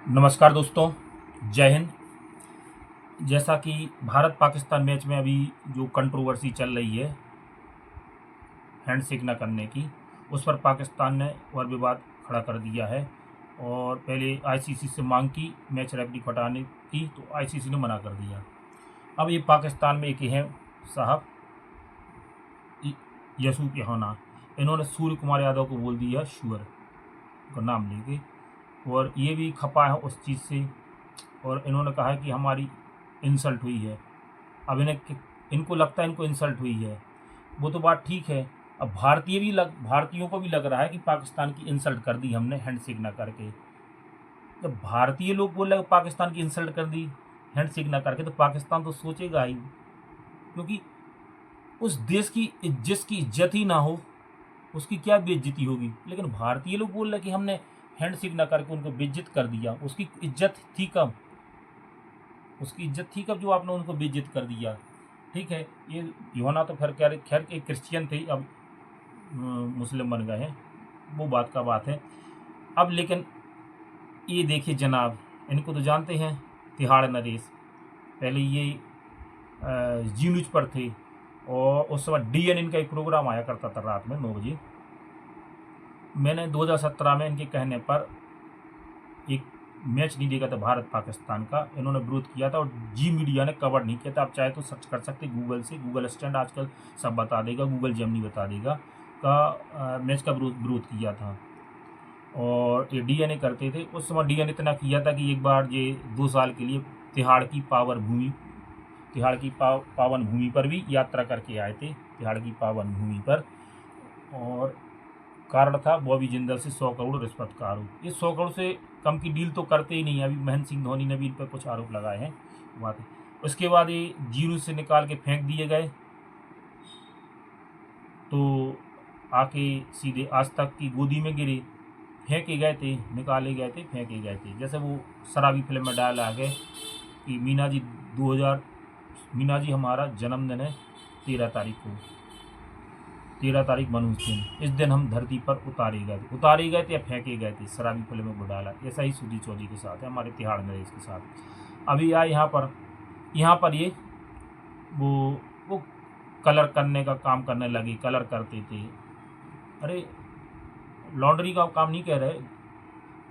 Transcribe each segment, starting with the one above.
नमस्कार दोस्तों, जय हिंद। जैसा कि भारत पाकिस्तान मैच में अभी जो कंट्रोवर्सी चल रही है हैंडशेक न करने की, उस पर पाकिस्तान ने और विवाद खड़ा कर दिया है। और पहले आईसीसी से मांग की मैच रेफरी को हटाने की, तो आईसीसी ने मना कर दिया। अब ये पाकिस्तान में एक है साहब यूसुफ योहाना, इन्होंने सूर्य कुमार यादव को बोल दिया शुअर का नाम लेके, और ये भी खपा है उस चीज़ से। और इन्होंने कहा है कि हमारी इंसल्ट हुई है। अब इनको लगता है इनको इंसल्ट हुई है, वो तो बात ठीक है। अब भारतीयों को भी लग रहा है कि पाकिस्तान की इंसल्ट कर दी हमने हैंडशेक ना करके। जब भारतीय लोग बोल रहे हैं पाकिस्तान की इंसल्ट कर दी हैंडशेक ना करके, तो पाकिस्तान तो सोचेगा ही, क्योंकि उस देश की जिसकी इज्जत ही ना हो उसकी क्या बेइज्जती होगी। लेकिन भारतीय लोग बोल रहे हैं कि हमने हैंडशेक ना करके उनको बेइज्जत कर दिया। उसकी इज्जत थी कब? जो आपने उनको बेइज्जत कर दिया। ठीक है, ये योहाना तो खैर एक क्रिश्चियन थे, अब मुस्लिम बन गए हैं, वो बात का बात है। अब लेकिन ये देखिए जनाब, इनको तो जानते हैं, तिहाड़ नरेश। पहले ये जी न्यूज पर थे, और उस समय डीएन इनका एक प्रोग्राम आया करता था रात में 9 बजे। मैंने 2017 में इनके कहने पर एक मैच नहीं देखा था भारत पाकिस्तान का, इन्होंने विरोध किया था और जी मीडिया ने कवर नहीं किया था। आप चाहे तो सर्च कर सकते गूगल से, गूगल असिस्टेंट आजकल सब बता देगा, गूगल जेमिनी बता देगा का मैच का विरोध किया था। और ये डीएनए करते थे उस समय। डीएनए इतना किया था कि एक बार ये 2 साल के लिए तिहाड़ की पावन भूमि पर भी यात्रा करके आए थे, तिहाड़ की पावन भूमि पर। और कारण था बॉबी जिंदल से 100 करोड़ रिश्वत का आरोप। इस 100 करोड़ से कम की डील तो करते ही नहीं है। अभी महेंद्र सिंह धोनी ने भी इन पर कुछ आरोप लगाए हैं, बात है। उसके बाद ये जीरो से निकाल के फेंक दिए गए, तो आके सीधे आज तक की गोदी में गिरे। फेंके गए थे, निकाले गए थे, फेंके गए थे। जैसे वो शराबी फिल्म में डायलॉग है कि मीना जी हमारा जन्मदिन है 13 तारीख को, 13 तारीख मनुष्य दिन। इस दिन हम धरती पर उतारे गए थे या फेंके गए थे। शराबी फिल्म में वो डाला। ऐसा ही सुधी चौधरी के साथ है, हमारे तिहाड़ नरेश के साथ। अभी आए यहाँ पर ये वो कलर करने का काम करने लगे, कलर करते थे। अरे लॉन्ड्री का काम नहीं कह रहे,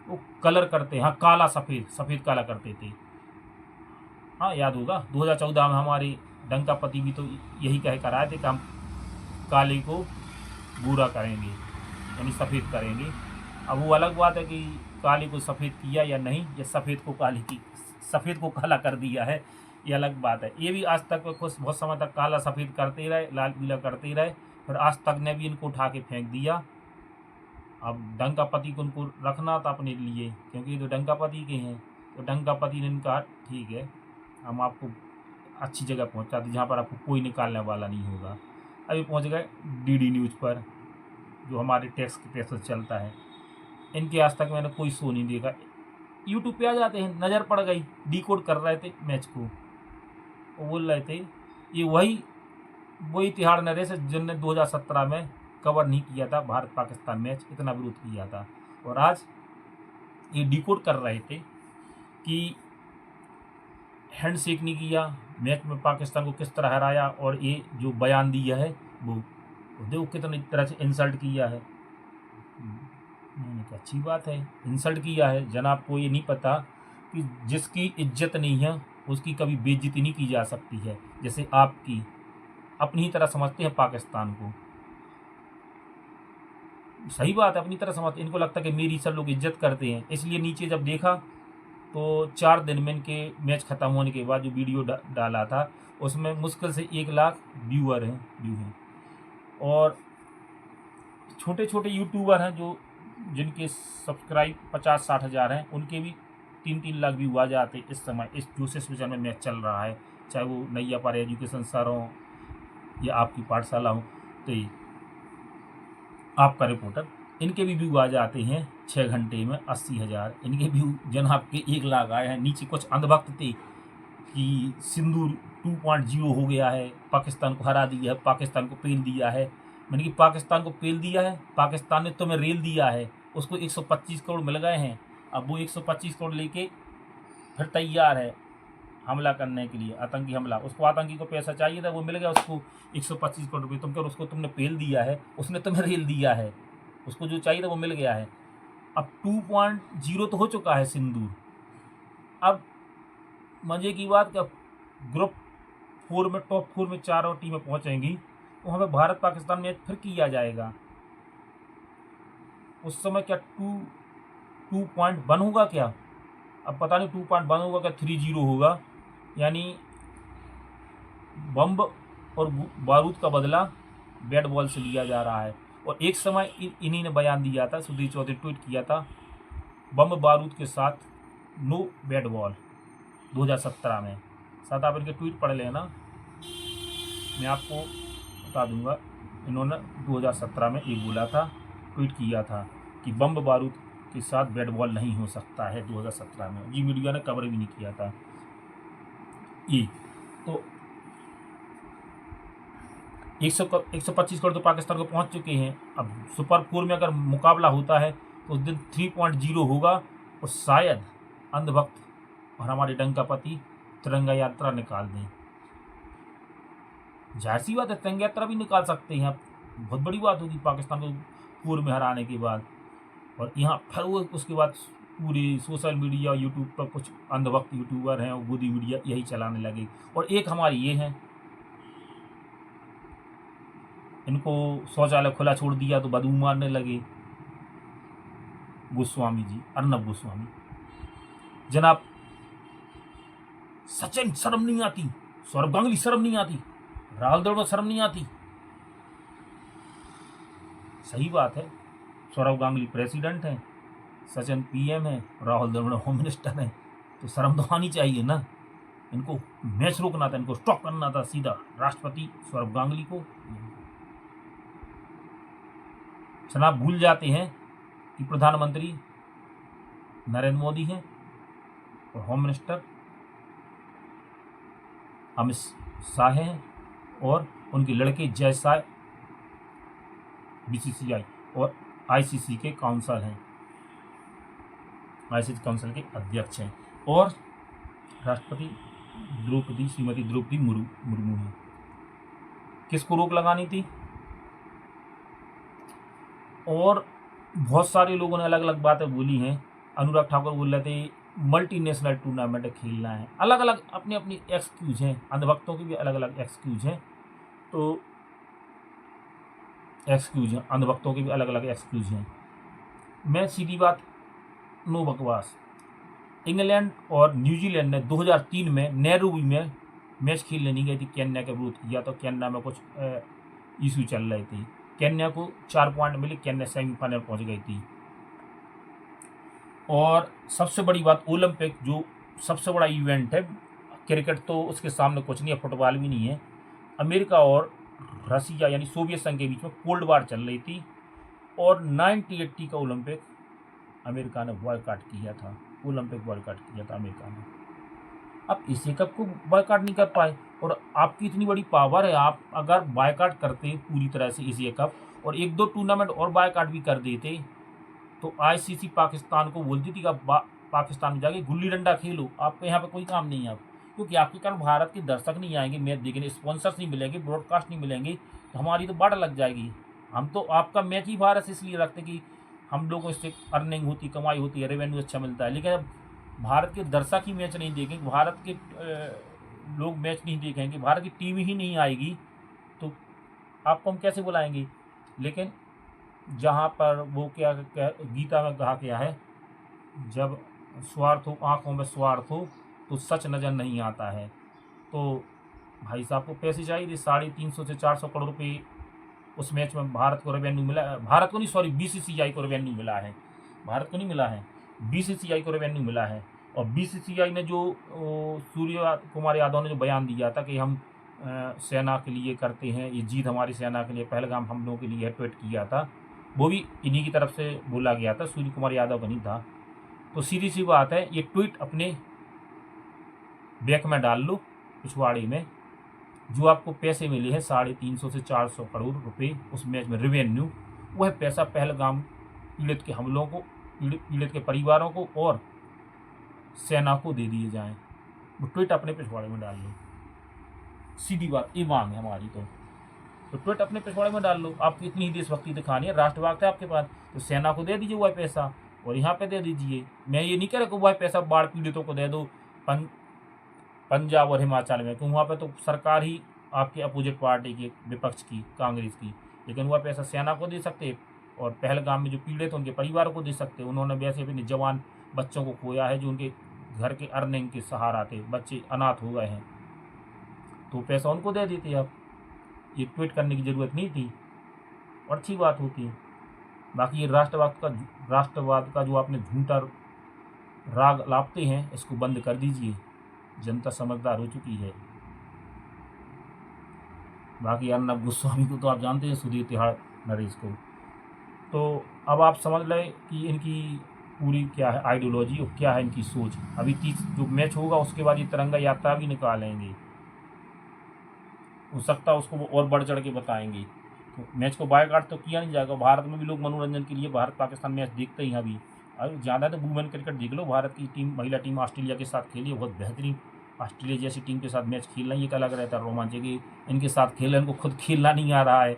वो कलर करते हैं। हाँ, काला सफ़ेद, सफ़ेद काला करते थे। हाँ, याद होगा 2014 में हमारे डंका पति भी तो यही कह कर आए थे कि हम काले को भूरा करेंगे, यानी सफ़ेद करेंगे। अब वो अलग बात है कि काले को सफ़ेद किया या नहीं, या सफ़ेद को काला कर दिया है, ये अलग बात है। ये भी आज तक कुछ बहुत समय तक काला सफ़ेद करते रहे, लाल पीला करते रहे, फिर आज तक ने भी इनको उठा के फेंक दिया। अब डंकापति को उनको रखना था अपने लिए, क्योंकि ये तो डंकापति के हैं। तो डंकापति ने कहा ठीक है, हम आपको अच्छी जगह पहुंचाते जहाँ पर आपको कोई निकालने वाला नहीं होगा। अभी पहुंच गए डीडी न्यूज़ पर, जो हमारे टैक्स के पैसे चलता है। इनके आज तक मैंने कोई शो नहीं देखा। यूट्यूब पे आ जाते हैं, नज़र पड़ गई, डिकोड कर रहे थे मैच को। वो बोल रहे थे ये वही तिहाड़ नरेश है जिनने 2017 में कवर नहीं किया था भारत पाकिस्तान मैच, इतना विरोध किया था। और आज ये डिकोड कर रहे थे कि हैंडशेक नहीं किया, मैच में पाकिस्तान को किस तरह हराया, और ये जो बयान दिया है वो देखो कितनी तरह से इंसल्ट किया है। मैंने कहा अच्छी बात है, इंसल्ट किया है। जनाब को ये नहीं पता कि जिसकी इज्जत नहीं है उसकी कभी बेइज्जती नहीं की जा सकती है। जैसे आपकी अपनी ही तरह समझते हैं पाकिस्तान को, सही बात है, अपनी तरह समझते। इनको लगता है कि मेरी सब लोग इज्जत करते हैं, इसलिए नीचे जब देखा तो 4 दिन में इनके मैच ख़त्म होने के बाद जो वीडियो डाला था उसमें मुश्किल से 1 लाख व्यू हैं। और छोटे छोटे यूट्यूबर हैं जो जिनके सब्सक्राइब 50-60 हज़ार हैं, उनके भी 3-3 लाख व्यू आ जाते इस समय, इस जो सिचुएशन में मैच चल रहा है। चाहे वो नैया पर एजुकेशन सर हो या आपकी पाठशाला हो, तो ये आपका रिपोर्टर, इनके भी व्यू आ जाते हैं 6 घंटे में 80 हज़ार। इनके व्यू जनाब के 1 लाख आए हैं। नीचे कुछ अंधभक्त थे कि सिंदूर 2.0 हो गया है, पाकिस्तान को हरा दिया है, पाकिस्तान को पेल दिया है। मैंने कि पाकिस्तान को पेल दिया है, पाकिस्तान ने तुम्हें रेल दिया है, उसको 125 करोड़ मिल गए हैं। अब वो 125 करोड़ लेके फिर तैयार है हमला करने के लिए, आतंकी हमला। उसको आतंकी को पैसा चाहिए था, वो मिल गया उसको 125 करोड़ रुपये। तुम क्या उसको तुमने पेल दिया है, उसने तुम्हें रेल दिया है, उसको जो चाहिए था वो मिल गया है। अब 2.0 तो हो चुका है सिंदूर। अब मजे की बात क्या, ग्रुप 4 में टॉप 4 में चारों टीमें पहुंचेंगी तो हमें भारत पाकिस्तान मैच फिर किया जाएगा। उस समय क्या 2.1 होगा क्या, अब पता नहीं 2.1 होगा क्या 3-0 होगा। यानी बम और बारूद का बदला बैट बॉल से लिया जा रहा है। और एक समय इन्हीं ने बयान दिया था, सुधीर चौधरी ट्वीट किया था, बम बारूद के साथ नो बैट बॉल 2017 में। साथ आप इनके ट्वीट पढ़ लेना, मैं आपको बता दूंगा। इन्होंने 2017 में एक बोला था, ट्वीट किया था कि बम बारूद के साथ बैट बॉल नहीं हो सकता है 2017 में। ये मीडिया ने कवर भी नहीं किया था ये। तो 125 करोड़ तो पाकिस्तान को पहुंच चुके हैं। अब सुपर 4 में अगर मुकाबला होता है तो उस दिन 3.0 होगा और शायद अंधभक्त और हमारे डंकापति तिरंगा यात्रा निकाल दें। जाहिर सी बात है तिरंगा यात्रा भी निकाल सकते हैं। बहुत बड़ी बात होगी पाकिस्तान को 4 में हराने के बाद। और यहाँ फिर वो उसके बाद पूरे सोशल मीडिया यूट्यूब पर कुछ अंधभक्त यूट्यूबर हैं और गोदी मीडिया यही चलाने लगे। और एक हमारी ये हैं, इनको शौचालय खुला छोड़ दिया तो बदबू मारने लगे, गोस्वामी जी, अर्नब गोस्वामी। जनाब सचिन शर्म नहीं आती, सौरभ गांगुली शर्म नहीं आती, राहुल द्रविड़ शर्म नहीं आती। सही बात है, सौरभ गांगुली प्रेसिडेंट हैं, सचिन पीएम है, राहुल द्रविड़ होम मिनिस्टर हैं, तो शर्म तो आनी चाहिए ना। इनको मैच रोकना था, इनको स्टॉप करना था सीधा राष्ट्रपति सौरभ गांगुली को। जनाब भूल जाते हैं कि प्रधानमंत्री नरेंद्र मोदी हैं और होम मिनिस्टर अमित शाह हैं और उनके लड़के जय शाह बीसीसीआई और आईसीसी के काउंसिल हैं, आईसीसी काउंसिल के अध्यक्ष हैं। और राष्ट्रपति श्रीमती द्रौपदी मुर्मू हैं। किसको रोक लगानी थी? और बहुत सारे लोगों ने अलग अलग बातें बोली हैं। अनुराग ठाकुर बोल रहे थे मल्टीनेशनल टूर्नामेंट खेलना है। अलग अलग अपनी अपनी एक्सक्यूज हैं, अंधभक्तों की भी अलग अलग एक्सक्यूज हैं। तो एक्सक्यूज हैं, अंधभक्तों की भी अलग अलग एक्सक्यूज हैं। मैं सीधी बात, नो बकवास। इंग्लैंड और न्यूजीलैंड ने 2003 में नैरोबी में मैच खेलने नहीं गई थी, केन्या का विरोध किया। तो केन्या में कुछ इशू चल रहे थे, केन्या को 4 पॉइंट मिले, केन्या सेमीफाइनल पहुंच गई थी। और सबसे बड़ी बात, ओलंपिक जो सबसे बड़ा इवेंट है, क्रिकेट तो उसके सामने कुछ नहीं है, फुटबॉल भी नहीं है। अमेरिका और रसिया यानी सोवियत संघ के बीच में कोल्ड वार चल रही थी और 1980 का ओलंपिक अमेरिका ने बॉयकॉट किया था। ओलंपिक बॉयकॉट किया था अमेरिका ने। अब एशिया कप को बॉयकॉट नहीं कर पाए। और आपकी इतनी बड़ी पावर है, आप अगर बॉयकॉट करते पूरी तरह से एशिया कप और 1-2 टूर्नामेंट और बॉयकॉट भी कर देते तो आईसीसी पाकिस्तान को बोलती थी कि आप पाकिस्तान में जाके गुल्ली डंडा खेलो, आपको यहाँ पे कोई काम नहीं है। क्योंकि आपके कारण भारत के दर्शक नहीं आएंगे मैच देखने, स्पॉन्सर्स नहीं मिलेंगे, ब्रॉडकास्ट नहीं मिलेंगे, तो हमारी तो बाढ़ लग जाएगी। हम तो आपका मैच ही भारत से इसलिए रखते कि हम लोगों इससे अर्निंग होती, कमाई होती है, रेवेन्यू अच्छा मिलता है। लेकिन अब भारत के दर्शक ही मैच नहीं देखेंगे, भारत के लोग मैच नहीं देखेंगे, भारत की टीम ही नहीं आएगी, तो आपको हम कैसे बुलाएंगे। लेकिन जहाँ पर वो क्या गीता में कहा गया है, जब स्वार्थ हो, आँखों में स्वार्थ हो तो सच नज़र नहीं आता है। तो भाई साहब को पैसे चाहिए, 350 से 400 करोड़ रुपये उस मैच में भारत को रेवेन्यू मिला। भारत को नहीं, सॉरी, बीसीसीआई को रेवेन्यू मिला है, भारत को नहीं मिला है, बीसीसीआई को रेवेन्यू मिला है। और बीसीसीआई ने जो सूर्य कुमार यादव ने जो बयान दिया था कि हम सेना के लिए करते हैं, ये जीत हमारी सेना के लिए, पहलगाम हमलों के लिए ट्वीट किया था, वो भी इन्हीं की तरफ से बोला गया था, सूर्य कुमार यादव का नहीं था। तो सीधी सी बात है, ये ट्वीट अपने बैक में डाल लो, पिछवाड़े में। जो आपको पैसे मिले हैं 350 से 400 करोड़ रुपए उस मैच में रेवेन्यू, वह पैसा पहलगाम पीड़ित के हमलों को पीड़ित के परिवारों को और सेना को दे दिए जाएं। वो ट्वीट अपने पिछवाड़े में डाल लो, सीधी बात ये मांग है हमारी। तो ट्वीट अपने पिछवाड़े में डाल लो। आपकी इतनी ही देशभक्ति दिखानी है, राष्ट्रवाद है आपके पास, तो सेना को दे दीजिए वह पैसा और यहाँ पे दे दीजिए। मैं ये नहीं कह रहा कि वह पैसा बाढ़ पीड़ितों को दे दो पंजाब और हिमाचल में, क्योंकि वहाँ पे तो सरकार ही आपके अपोजिट पार्टी की, विपक्ष की, कांग्रेस की। लेकिन वह पैसा सेना को दे सकते और पहलगाम में जो पीड़ित उनके परिवारों को दे सकते। उन्होंने वैसे भी जवान बच्चों को खोया है जो उनके घर के अर्निंग के सहारा थे, बच्चे अनाथ हो गए हैं, तो पैसा उनको दे देते। आप ये ट्वीट करने की ज़रूरत नहीं थी और अच्छी बात होती। बाकी ये राष्ट्रवाद का जो आपने झूठा राग लापते हैं, इसको बंद कर दीजिए। जनता समझदार हो चुकी है। बाकी अर्नब गोस्वामी को तो आप जानते हैं, सुधीर तिहाड़ नरेश को। तो अब आप समझ लें कि इनकी पूरी क्या है आइडियोलॉजी और क्या है इनकी सोच। अभी 30 जो मैच होगा उसके बाद ये तिरंगा यात्रा भी निकालेंगे, हो सकता है उसको वो और बढ़ चढ़ के बताएंगे। तो मैच को बायकॉट तो किया नहीं जाएगा। भारत में भी लोग मनोरंजन के लिए भारत पाकिस्तान मैच देखते ही अभी। अरे ज़्यादा तो वुमेन क्रिकेट देख लो। भारत की टीम, महिला टीम ऑस्ट्रेलिया के साथ खेली है, बहुत बेहतरीन। ऑस्ट्रेलिया जैसी टीम के साथ मैच खेलना ही एक अलग रहता है रोमांच कि इनके साथ खेल, इनको खुद खेलना नहीं आ रहा है।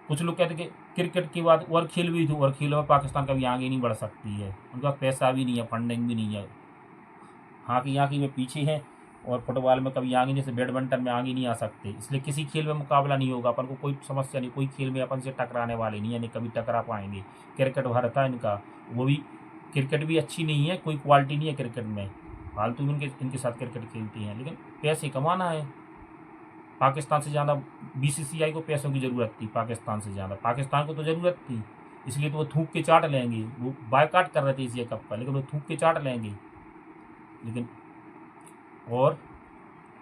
कुछ लोग कहते हैं कि क्रिकेट के बाद और खेल भी थी और खेलों में पाकिस्तान कभी आगे नहीं बढ़ सकती है, उनका पैसा भी नहीं है, फंडिंग भी नहीं है। हाँ कि यहाँ की में पीछे है और फुटबॉल में कभी आगे, जैसे बैडमिंटन में आगे नहीं आ सकते, इसलिए किसी खेल में मुकाबला नहीं होगा। अपन को कोई समस्या नहीं, कोई खेल में अपन से टकराने वाले नहीं है, नहीं कभी टकरा पाएंगे। क्रिकेट भारत है इनका, वो भी क्रिकेट भी अच्छी नहीं है, कोई क्वालिटी नहीं है क्रिकेट में, फालतू में इनके साथ क्रिकेट खेलती हैं। लेकिन पैसे कमाना है। पाकिस्तान से ज़्यादा बीसीसीआई को पैसों की ज़रूरत थी, पाकिस्तान से ज़्यादा पाकिस्तान को तो ज़रूरत थी, इसलिए तो वो थूक के चाट लेंगे। वो बायकॉट कर रहे थे एशिया कप का, लेकिन वो थूक के चाट लेंगे। लेकिन और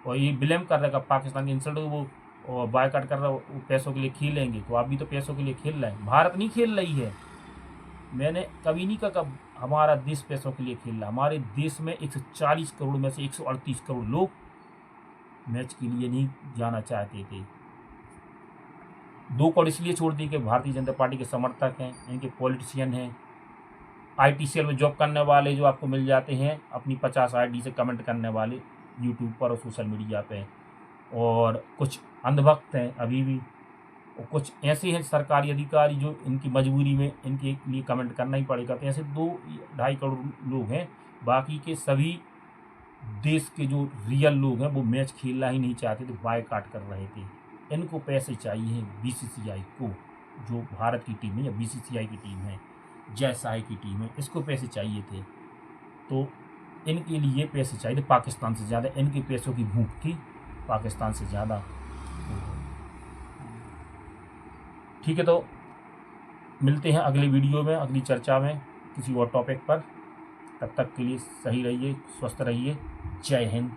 ये ब्लेम कर रहे हैं पाकिस्तान की इंसल्ट, वो बायकॉट कर रहा है, वो पैसों के लिए खेलेंगे। तो आप भी तो पैसों के लिए खेल रहे हैं, भारत नहीं खेल रही है। मैंने कभी नहीं कहा हमारा देश पैसों के लिए खेल रहा है। हमारे देश में 140 करोड़ में से 138 करोड़ लोग मैच के लिए नहीं जाना चाहते थे। 2 करोड़ इसलिए छोड़ दी कि भारतीय जनता पार्टी के समर्थक हैं, इनके पॉलिटिशियन हैं, IT सेल में जॉब करने वाले जो आपको मिल जाते हैं, अपनी 50 ID से कमेंट करने वाले यूट्यूब पर और सोशल मीडिया पे, और कुछ अंधभक्त हैं अभी भी, और कुछ ऐसे हैं सरकारी अधिकारी जो इनकी मजबूरी में इनके लिए कमेंट करना ही पड़ेगा। तो ऐसे 2-2.5 करोड़ लोग हैं। बाकी के सभी देश के जो रियल लोग हैं वो मैच खेलना ही नहीं चाहते थे, बायकॉट कर रहे थे। इनको पैसे चाहिए BCCI को, जो भारत की टीम है या BCCI की टीम है, जैसाई की टीम है, इसको पैसे चाहिए थे। तो इनके लिए पैसे चाहिए थे पाकिस्तान से ज़्यादा, इनके पैसों की भूख थी पाकिस्तान से ज़्यादा। ठीक है, तो मिलते हैं अगले वीडियो में, अगली चर्चा में किसी और टॉपिक पर। तब तक के लिए सही रहिए, स्वस्थ रहिए। जय हिंद।